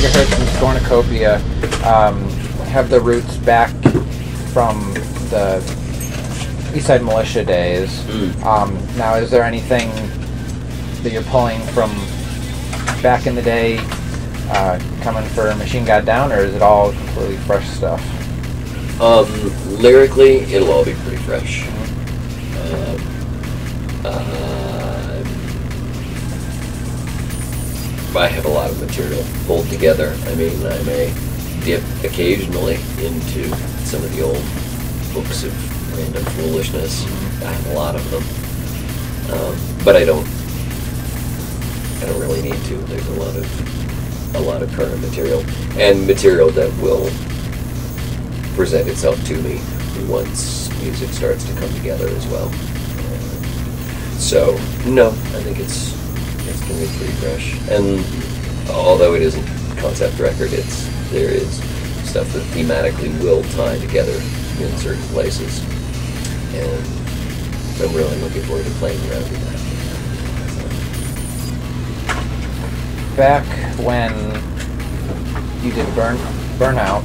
Megahertz and Scornucopia have their roots back from the Eastside Militia days. Now, is there anything that you're pulling from back in the day coming for Machine God Down, or is it all completely fresh stuff? Lyrically, it'll all be pretty fresh. I have a lot of material pulled together. I mean, I may dip occasionally into some of the old books of random foolishness. I have a lot of them, but I don't really need to. There's a lot of current material, and material that will present itself to me once music starts to come together as well. So no, I think it's going to be pretty fresh. And although it isn't a concept record, there is stuff that thematically will tie together in certain places, and I'm really looking forward to playing around with that. Back when you did Burnout,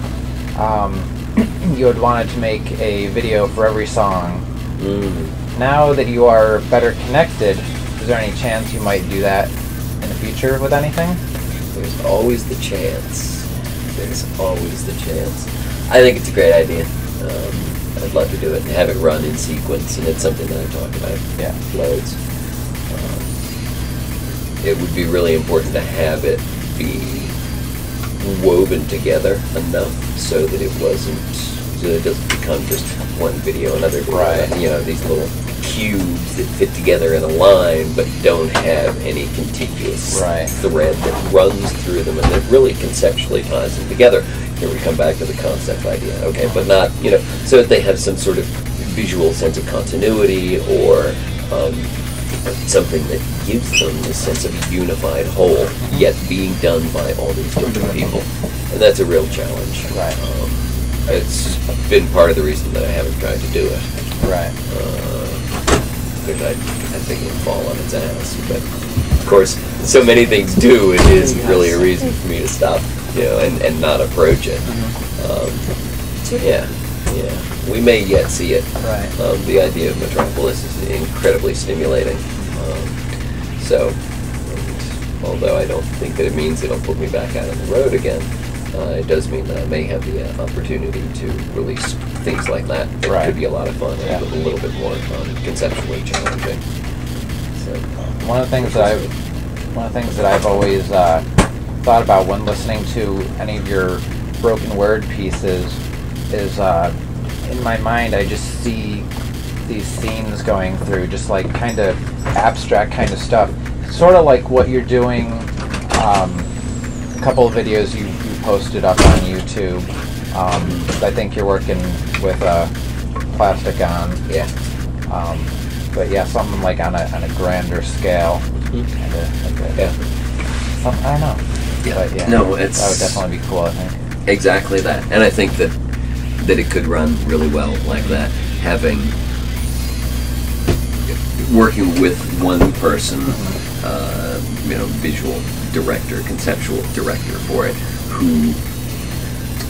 you had wanted to make a video for every song. Now that you are better connected, is there any chance you might do that in the future with anything? There's always the chance. There's always the chance. I think it's a great idea. I'd love to do it and have it run in sequence, and it's something that I've talked about loads. It would be really important to have it be woven together enough so that it doesn't become just one video, another video. Right. You know, these little cubes that fit together in a line but don't have any contiguous thread that runs through them and that really conceptually ties them together. Here we come back to the concept idea, okay, but not, you know, so that they have some sort of visual sense of continuity or something that gives them this sense of a unified whole, yet being done by all these different people. And that's a real challenge. Right. It's been part of the reason that I haven't tried to do it. Right. Because I think it would fall on its ass. But of course, so many things do, it isn't really a reason for me to stop, you know, and not approach it. So yeah, we may yet see it. Right. The idea of Metropolis is incredibly stimulating. So, although I don't think that it means it'll put me back out on the road again, it does mean that I may have the opportunity to release things like that. It could be a lot of fun, and a little bit more conceptually challenging. So, one of the things that I've always thought about when listening to any of your broken word pieces is, in my mind, I just see these scenes going through, just like kind of abstract kind of stuff, sort of like what you're doing. A couple of videos you posted up on YouTube. I think you're working with plastic on. Yeah. But yeah, something like on a grander scale. I don't know. Yeah. But yeah, no, that would definitely be cool, I think. Exactly that. And I think that it could run really well like that. Working with one person, you know, visual director, conceptual director for it, who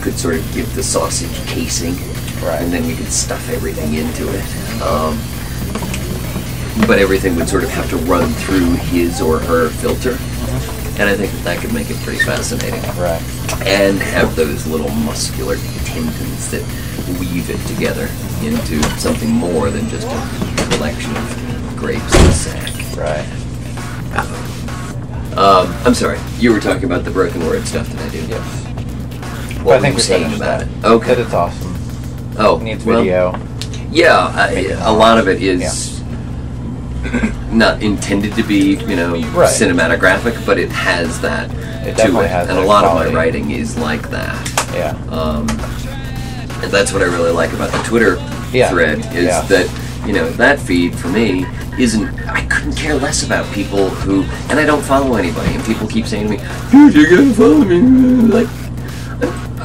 could sort of give the sausage casing, and then we could stuff everything into it. But everything would sort of have to run through his or her filter, and I think that could make it pretty fascinating. Right. And have those little muscular tendons that weave it together into something more than just a collection of grapes in a sack. Right. I'm sorry, you were talking about the broken word stuff that I do. Yes. What I think were you saying about it? Okay. That it's awesome. Oh, it needs video. Yeah, a lot of it is not intended to be, you know, cinematographic, but it has that to it. And a lot of my writing is like that. Yeah. And that's what I really like about the Twitter thread, is that, you know, that feed for me I couldn't care less about people who, and I don't follow anybody, and people keep saying to me, dude, you're gonna follow me, like,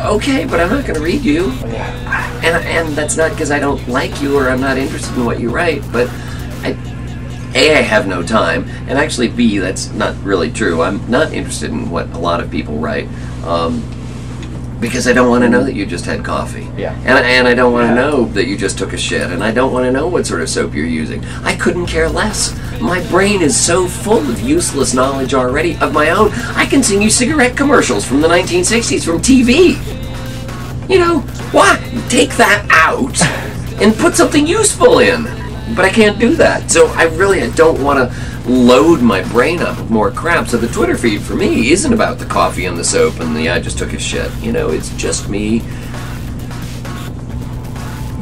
okay, but I'm not gonna read you, and that's not because I don't like you or I'm not interested in what you write, but A, I have no time, and actually B, that's not really true. I'm not interested in what a lot of people write, because I don't want to know that you just had coffee. Yeah. And I don't want to know that you just took a shit, and I don't want to know what sort of soap you're using. I couldn't care less. My brain is so full of useless knowledge already of my own. I can sing you cigarette commercials from the 1960s from TV. You know, why? Take that out and put something useful in. But I can't do that. So I don't want to load my brain up with more crap. So the Twitter feed for me isn't about the coffee and the soap and the I just took a shit. You know, it's just me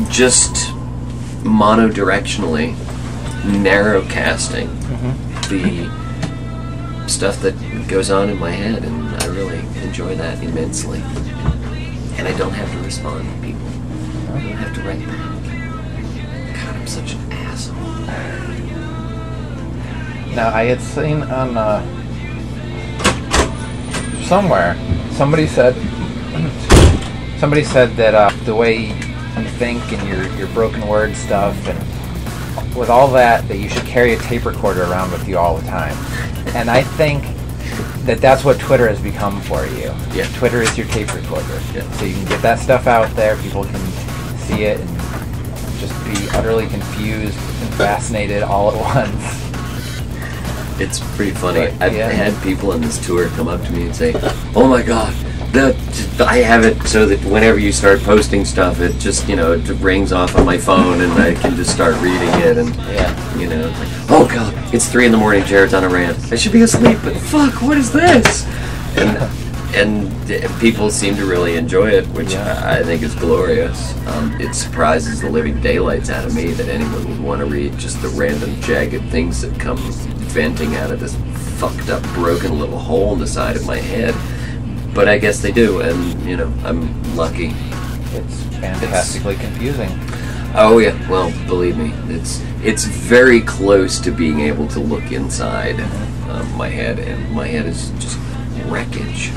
just monodirectionally narrowcasting the stuff that goes on in my head, and I really enjoy that immensely. And I don't have to respond to people. I don't have to write back. God, I'm such an asshole. Now, I had seen on somewhere somebody said that the way you think and your broken word stuff, and with all that you should carry a tape recorder around with you all the time. And I think that's what Twitter has become for you. Yeah. Twitter is your tape recorder. Yeah. So you can get that stuff out there, people can see it and just be utterly confused and fascinated all at once. It's pretty funny. But, I've had people on this tour come up to me and say, "Oh my God, I have it so that whenever you start posting stuff, it just, you know, it rings off on my phone and I can just start reading it." And you know, it's like, "Oh God, it's 3 a.m. Jared's on a rant. I should be asleep, but fuck, what is this?" And people seem to really enjoy it, which I think is glorious. It surprises the living daylights out of me that anyone would want to read just the random jagged things that come venting out of this fucked up broken little hole in the side of my head. But I guess they do, and you know, I'm lucky. It's fantastically confusing. Oh yeah, well, believe me, it's very close to being able to look inside my head, and my head is just wreckage.